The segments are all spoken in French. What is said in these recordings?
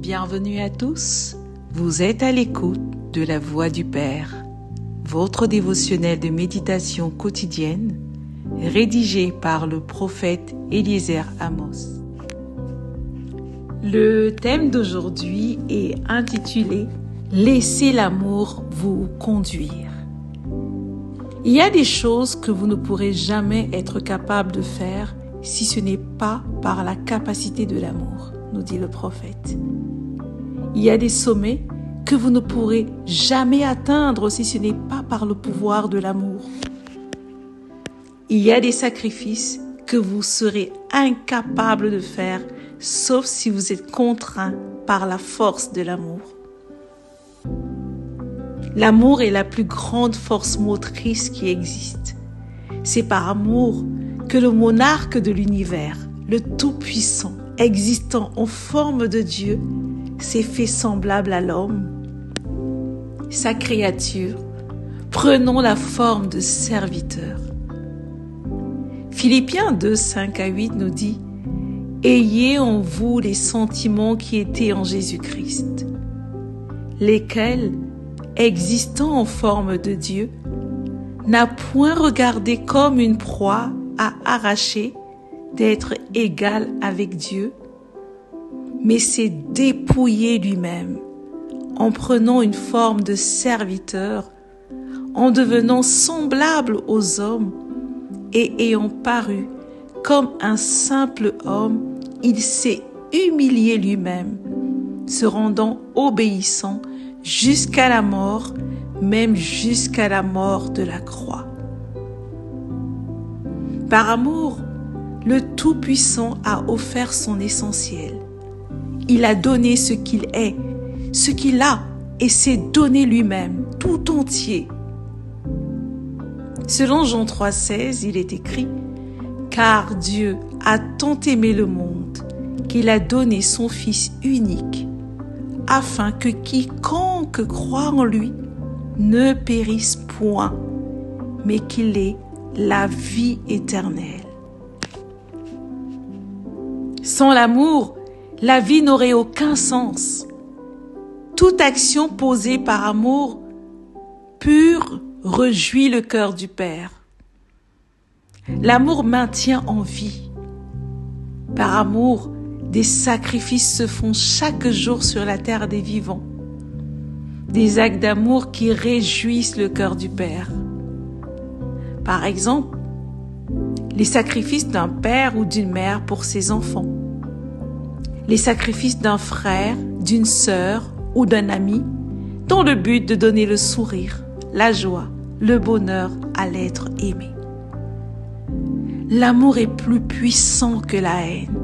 Bienvenue à tous, vous êtes à l'écoute de la Voix du Père, votre dévotionnel de méditation quotidienne, rédigé par le prophète Eliezer Amos. Le thème d'aujourd'hui est intitulé « Laissez l'amour vous conduire ». Il y a des choses que vous ne pourrez jamais être capable de faire si ce n'est pas par la capacité de l'amour, nous dit le prophète. Il y a des sommets que vous ne pourrez jamais atteindre si ce n'est pas par le pouvoir de l'amour. Il y a des sacrifices que vous serez incapable de faire, sauf si vous êtes contraint par la force de l'amour. L'amour est la plus grande force motrice qui existe. C'est par amour que le monarque de l'univers, le Tout-Puissant, existant en forme de Dieu, s'est fait semblable à l'homme, sa créature, prenant la forme de serviteur. Philippiens 2, 5 à 8 nous dit « Ayez en vous les sentiments qui étaient en Jésus-Christ, lesquels, existant en forme de Dieu, n'a point regardé comme une proie à arracher d'être égal avec Dieu, mais s'est dépouillé lui-même en prenant une forme de serviteur, en devenant semblable aux hommes et ayant paru comme un simple homme, il s'est humilié lui-même, se rendant obéissant jusqu'à la mort, même jusqu'à la mort de la croix. Par amour, le Tout-Puissant a offert son essentiel. Il a donné ce qu'il est, ce qu'il a, et s'est donné lui-même, tout entier. Selon Jean 3,16, il est écrit « Car Dieu a tant aimé le monde qu'il a donné son Fils unique, afin que quiconque croit en lui ne périsse point, mais qu'il ait la vie éternelle. » Sans l'amour, la vie n'aurait aucun sens. Toute action posée par amour pur réjouit le cœur du Père. L'amour maintient en vie. Par amour, des sacrifices se font chaque jour sur la terre des vivants. Des actes d'amour qui réjouissent le cœur du Père. Par exemple, les sacrifices d'un père ou d'une mère pour ses enfants. Les sacrifices d'un frère, d'une sœur ou d'un ami dans le but de donner le sourire, la joie, le bonheur à l'être aimé. L'amour est plus puissant que la haine.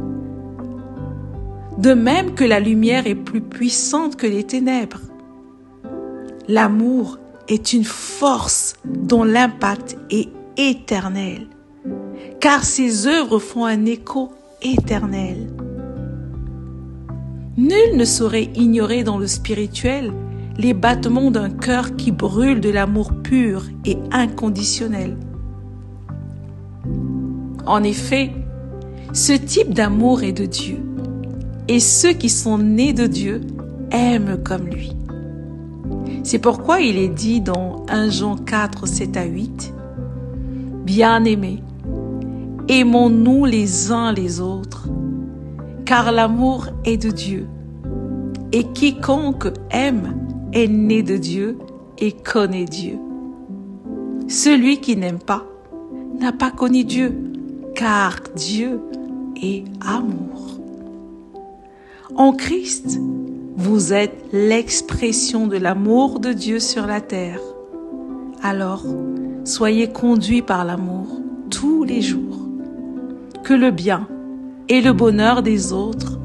De même que la lumière est plus puissante que les ténèbres. L'amour est une force dont l'impact est éternel, car ses œuvres font un écho éternel. Nul ne saurait ignorer dans le spirituel les battements d'un cœur qui brûle de l'amour pur et inconditionnel. En effet, ce type d'amour est de Dieu, et ceux qui sont nés de Dieu aiment comme lui. C'est pourquoi il est dit dans 1 Jean 4, 7 à 8, « Bien-aimés, aimons-nous les uns les autres, car l'amour est de Dieu, et quiconque aime est né de Dieu et connaît Dieu. Celui qui n'aime pas n'a pas connu Dieu, car Dieu est amour. En Christ, vous êtes l'expression de l'amour de Dieu sur la terre. Alors, soyez conduits par l'amour tous les jours. Que le bien et le bonheur des autres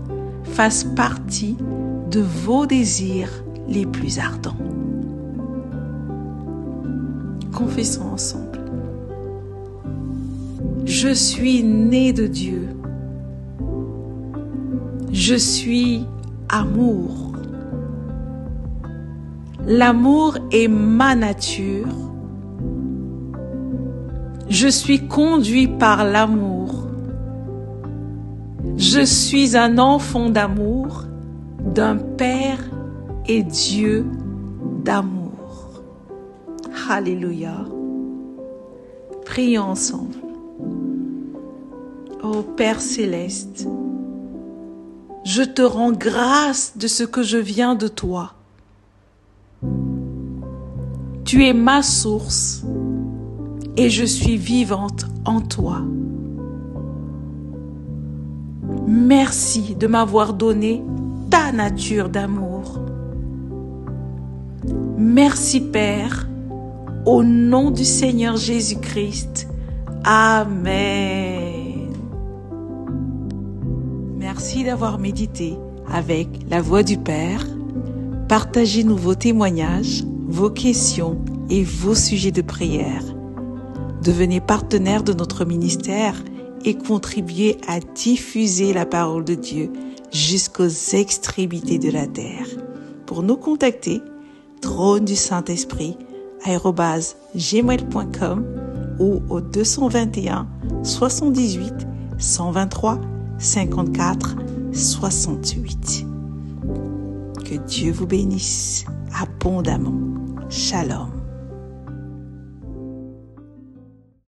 fassent partie de vos désirs les plus ardents. Confessons ensemble. Je suis né de Dieu. Je suis amour. L'amour est ma nature. Je suis conduit par l'amour. Je suis un enfant d'amour d'un Père et Dieu d'amour. Alléluia. Prions ensemble. Ô Père céleste, je te rends grâce de ce que je viens de toi. Tu es ma source et je suis vivante en toi. Merci de m'avoir donné ta nature d'amour. Merci Père, au nom du Seigneur Jésus-Christ. Amen. Merci d'avoir médité avec la Voix du Père. Partagez-nous vos témoignages, vos questions et vos sujets de prière. Devenez partenaire de notre ministère et contribuez à diffuser la parole de Dieu jusqu'aux extrémités de la terre. Pour nous contacter, trône du Saint-Esprit @gmail.com ou au 221 78 123 54 68. Que Dieu vous bénisse abondamment. Shalom.